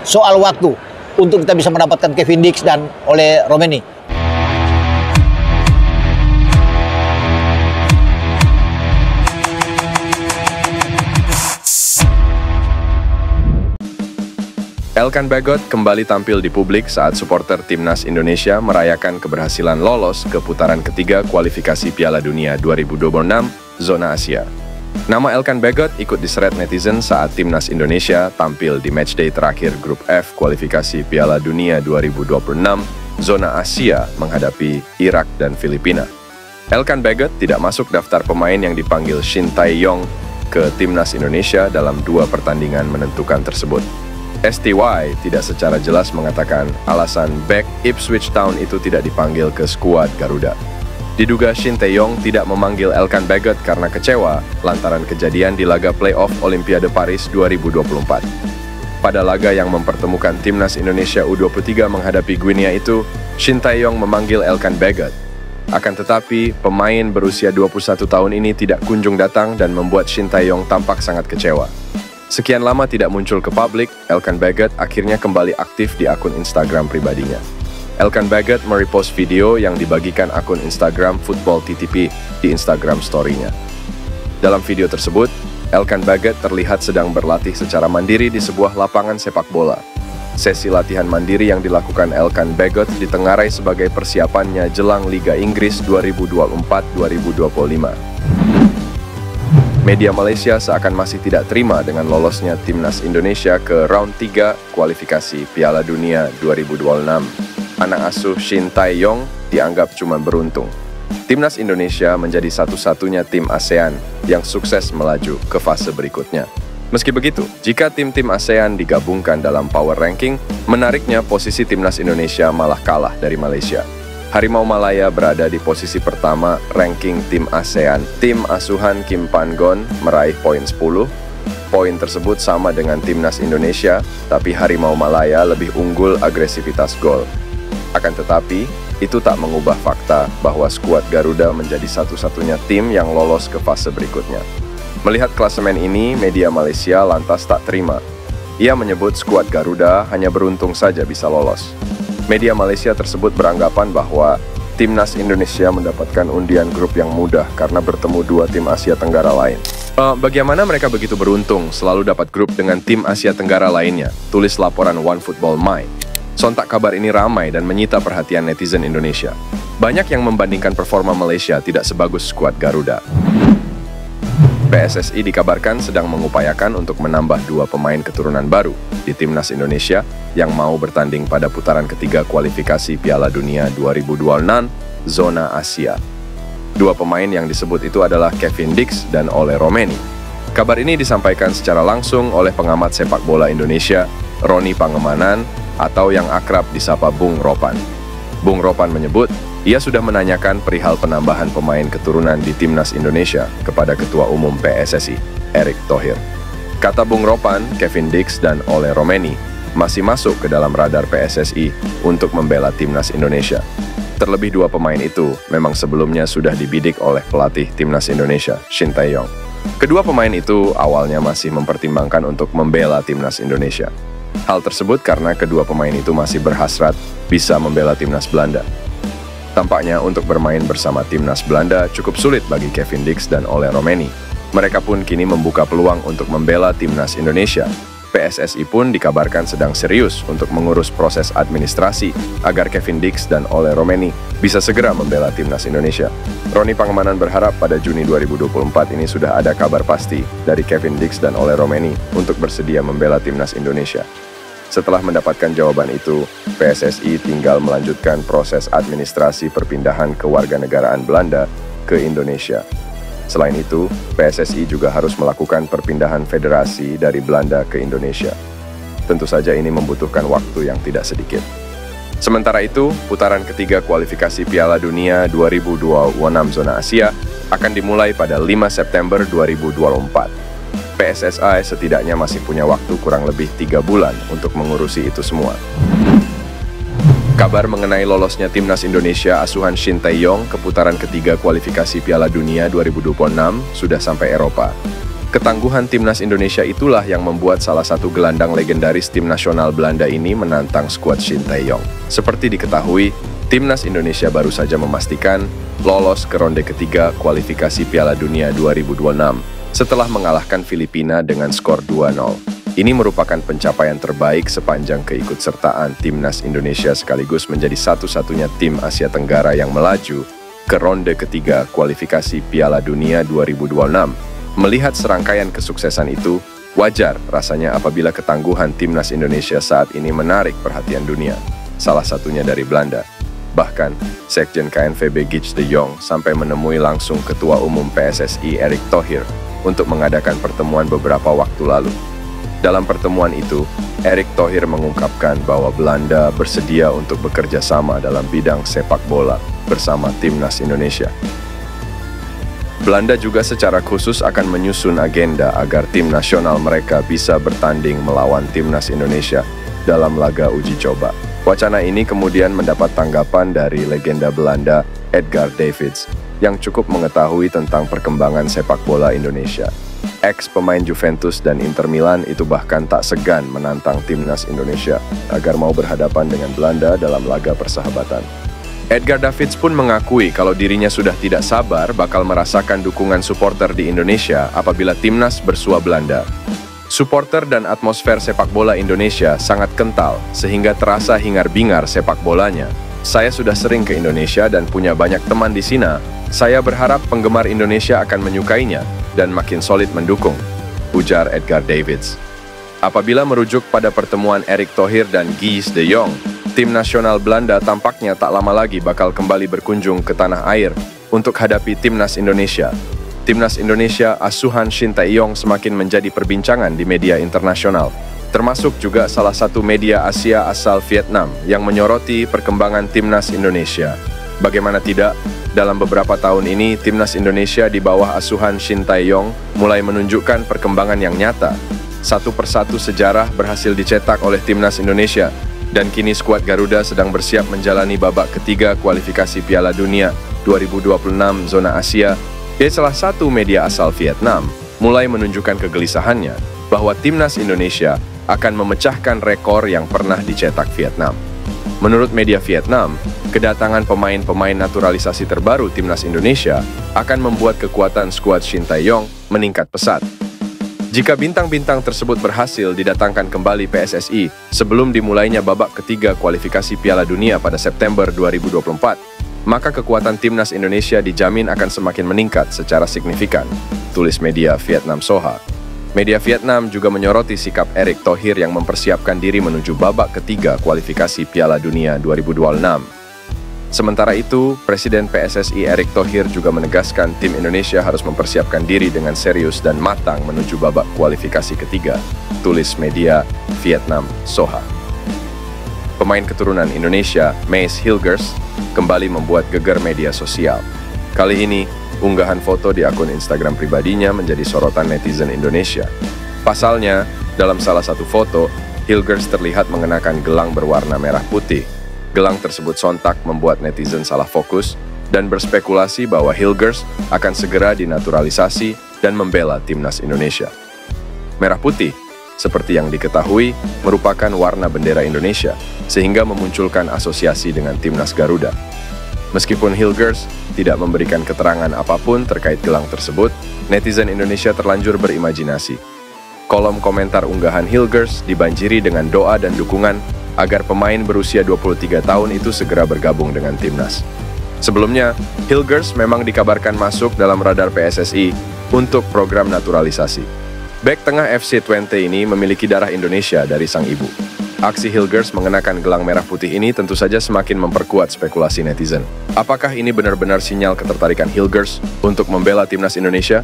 soal waktu untuk kita bisa mendapatkan Kevin Dix dan Ole Romeni. Elkan Bagot kembali tampil di publik saat supporter Timnas Indonesia merayakan keberhasilan lolos ke putaran ketiga kualifikasi Piala Dunia 2026 zona Asia. Nama Elkan Bagot ikut diseret netizen saat Timnas Indonesia tampil di matchday terakhir Grup F kualifikasi Piala Dunia 2026 zona Asia menghadapi Irak dan Filipina. Elkan Bagot tidak masuk daftar pemain yang dipanggil Shin Tae-yong ke Timnas Indonesia dalam 2 pertandingan menentukan tersebut. STY tidak secara jelas mengatakan alasan bek Ipswich Town itu tidak dipanggil ke skuad Garuda. Diduga Shin Tae-yong tidak memanggil Elkan Bagot karena kecewa lantaran kejadian di laga playoff Olimpiade Paris 2024. Pada laga yang mempertemukan Timnas Indonesia U23 menghadapi Guinea itu, Shin Tae-yong memanggil Elkan Bagot. Akan tetapi, pemain berusia 21 tahun ini tidak kunjung datang dan membuat Shin Tae-yong tampak sangat kecewa. Sekian lama tidak muncul ke publik, Elkan Bagot akhirnya kembali aktif di akun Instagram pribadinya. Elkan Bagot merepost video yang dibagikan akun Instagram Football TTP di Instagram story-nya. Dalam video tersebut, Elkan Bagot terlihat sedang berlatih secara mandiri di sebuah lapangan sepak bola. Sesi latihan mandiri yang dilakukan Elkan Bagot ditengarai sebagai persiapannya jelang Liga Inggris 2024-2025. Media Malaysia seakan masih tidak terima dengan lolosnya Timnas Indonesia ke round 3 kualifikasi Piala Dunia 2026. Anak asuh Shin Tae-yong dianggap cuma beruntung. Timnas Indonesia menjadi satu-satunya tim ASEAN yang sukses melaju ke fase berikutnya. Meski begitu, jika tim-tim ASEAN digabungkan dalam power ranking, menariknya posisi Timnas Indonesia malah kalah dari Malaysia. Harimau Malaya berada di posisi pertama ranking tim ASEAN. Tim asuhan Kim Pan-gon meraih poin 10. Poin tersebut sama dengan Timnas Indonesia, tapi Harimau Malaya lebih unggul agresivitas gol. Akan tetapi, itu tak mengubah fakta bahwa skuad Garuda menjadi satu-satunya tim yang lolos ke fase berikutnya. Melihat klasemen ini, media Malaysia lantas tak terima. Ia menyebut skuad Garuda hanya beruntung saja bisa lolos. Media Malaysia tersebut beranggapan bahwa Timnas Indonesia mendapatkan undian grup yang mudah karena bertemu 2 tim Asia Tenggara lain. Bagaimana mereka begitu beruntung selalu dapat grup dengan tim Asia Tenggara lainnya? Tulis laporan OneFootball My. Sontak kabar ini ramai dan menyita perhatian netizen Indonesia. Banyak yang membandingkan performa Malaysia tidak sebagus skuad Garuda. PSSI dikabarkan sedang mengupayakan untuk menambah 2 pemain keturunan baru di Timnas Indonesia yang mau bertanding pada putaran ketiga kualifikasi Piala Dunia 2026 zona Asia. 2 pemain yang disebut itu adalah Kevin Dix dan Ole Romeni. Kabar ini disampaikan secara langsung oleh pengamat sepak bola Indonesia, Roni Pangemanan, atau yang akrab disapa Bung Ropan. Bung Ropan menyebut, ia sudah menanyakan perihal penambahan pemain keturunan di Timnas Indonesia kepada Ketua Umum PSSI, Erick Thohir. Kata Bung Ropan, Kevin Dix dan Ole Romeni masih masuk ke dalam radar PSSI untuk membela Timnas Indonesia. Terlebih 2 pemain itu memang sebelumnya sudah dibidik oleh pelatih Timnas Indonesia, Shin Tae-yong. Kedua pemain itu awalnya masih mempertimbangkan untuk membela Timnas Indonesia. Hal tersebut karena kedua pemain itu masih berhasrat bisa membela Timnas Belanda. Tampaknya untuk bermain bersama Timnas Belanda cukup sulit bagi Kevin Dix dan Ole Romeni. Mereka pun kini membuka peluang untuk membela Timnas Indonesia. PSSI pun dikabarkan sedang serius untuk mengurus proses administrasi agar Kevin Dix dan Ole Romeni bisa segera membela Timnas Indonesia. Roni Pangemanan berharap pada Juni 2024 ini sudah ada kabar pasti dari Kevin Dix dan Ole Romeni untuk bersedia membela Timnas Indonesia. Setelah mendapatkan jawaban itu, PSSI tinggal melanjutkan proses administrasi perpindahan kewarganegaraan Belanda ke Indonesia. Selain itu, PSSI juga harus melakukan perpindahan federasi dari Belanda ke Indonesia. Tentu saja ini membutuhkan waktu yang tidak sedikit. Sementara itu, putaran ketiga kualifikasi Piala Dunia 2026 zona Asia akan dimulai pada 5 September 2024. PSSI setidaknya masih punya waktu kurang lebih 3 bulan untuk mengurusi itu semua. Kabar mengenai lolosnya Timnas Indonesia asuhan Shin Tae-yong ke putaran ketiga kualifikasi Piala Dunia 2026 sudah sampai Eropa. Ketangguhan timnas Indonesia itulah yang membuat salah satu gelandang legendaris tim nasional Belanda ini menantang skuad Shin Tae-yong. Seperti diketahui, timnas Indonesia baru saja memastikan lolos ke ronde ketiga kualifikasi Piala Dunia 2026 setelah mengalahkan Filipina dengan skor 2-0. Ini merupakan pencapaian terbaik sepanjang keikutsertaan timnas Indonesia sekaligus menjadi satu-satunya tim Asia Tenggara yang melaju ke ronde ketiga kualifikasi Piala Dunia 2026. Melihat serangkaian kesuksesan itu, wajar rasanya apabila ketangguhan timnas Indonesia saat ini menarik perhatian dunia, salah satunya dari Belanda. Bahkan, Sekjen KNVB Guus de Jong sampai menemui langsung Ketua Umum PSSI Erick Thohir untuk mengadakan pertemuan beberapa waktu lalu. Dalam pertemuan itu, Erick Thohir mengungkapkan bahwa Belanda bersedia untuk bekerja sama dalam bidang sepak bola bersama timnas Indonesia. Belanda juga secara khusus akan menyusun agenda agar tim nasional mereka bisa bertanding melawan timnas Indonesia dalam laga uji coba. Wacana ini kemudian mendapat tanggapan dari legenda Belanda Edgar Davids yang cukup mengetahui tentang perkembangan sepak bola Indonesia. Ex-pemain Juventus dan Inter Milan itu bahkan tak segan menantang timnas Indonesia agar mau berhadapan dengan Belanda dalam laga persahabatan. Edgar Davids pun mengakui kalau dirinya sudah tidak sabar bakal merasakan dukungan supporter di Indonesia apabila timnas bersua Belanda. Supporter dan atmosfer sepak bola Indonesia sangat kental sehingga terasa hingar-bingar sepak bolanya. Saya sudah sering ke Indonesia dan punya banyak teman di sana. Saya berharap penggemar Indonesia akan menyukainya dan makin solid mendukung, ujar Edgar Davids. Apabila merujuk pada pertemuan Erick Thohir dan Guus de Jong, tim nasional Belanda tampaknya tak lama lagi bakal kembali berkunjung ke tanah air untuk hadapi timnas Indonesia. Timnas Indonesia asuhan Shin Tae-yong semakin menjadi perbincangan di media internasional, termasuk juga salah satu media Asia asal Vietnam yang menyoroti perkembangan timnas Indonesia. Bagaimana tidak, dalam beberapa tahun ini timnas Indonesia di bawah asuhan Shin Tae-yong mulai menunjukkan perkembangan yang nyata. Satu persatu sejarah berhasil dicetak oleh timnas Indonesia, dan kini skuad Garuda sedang bersiap menjalani babak ketiga kualifikasi Piala Dunia 2026 zona Asia. Salah satu media asal Vietnam mulai menunjukkan kegelisahannya bahwa timnas Indonesia akan memecahkan rekor yang pernah dicetak Vietnam. Menurut media Vietnam, kedatangan pemain-pemain naturalisasi terbaru timnas Indonesia akan membuat kekuatan skuad Shin Tae-yong meningkat pesat. Jika bintang-bintang tersebut berhasil didatangkan kembali PSSI sebelum dimulainya babak ketiga kualifikasi Piala Dunia pada September 2024, maka kekuatan timnas Indonesia dijamin akan semakin meningkat secara signifikan, tulis media Vietnam Soha. Media Vietnam juga menyoroti sikap Erick Thohir yang mempersiapkan diri menuju babak ketiga kualifikasi Piala Dunia 2026. Sementara itu, Presiden PSSI Erick Thohir juga menegaskan tim Indonesia harus mempersiapkan diri dengan serius dan matang menuju babak kualifikasi ketiga, tulis media Vietnam Soha. Pemain keturunan Indonesia, Mace Hilgers, kembali membuat geger media sosial. Kali ini, unggahan foto di akun Instagram pribadinya menjadi sorotan netizen Indonesia. Pasalnya, dalam salah satu foto, Hilgers terlihat mengenakan gelang berwarna merah putih. Gelang tersebut sontak membuat netizen salah fokus dan berspekulasi bahwa Hilgers akan segera dinaturalisasi dan membela timnas Indonesia. Merah putih, seperti yang diketahui, merupakan warna bendera Indonesia, sehingga memunculkan asosiasi dengan timnas Garuda. Meskipun Hilgers tidak memberikan keterangan apapun terkait gelang tersebut, netizen Indonesia terlanjur berimajinasi. Kolom komentar unggahan Hilgers dibanjiri dengan doa dan dukungan agar pemain berusia 23 tahun itu segera bergabung dengan timnas. Sebelumnya, Hilgers memang dikabarkan masuk dalam radar PSSI untuk program naturalisasi. Bek tengah FC Twente ini memiliki darah Indonesia dari sang ibu. Aksi Hilgers mengenakan gelang merah putih ini tentu saja semakin memperkuat spekulasi netizen. Apakah ini benar-benar sinyal ketertarikan Hilgers untuk membela timnas Indonesia?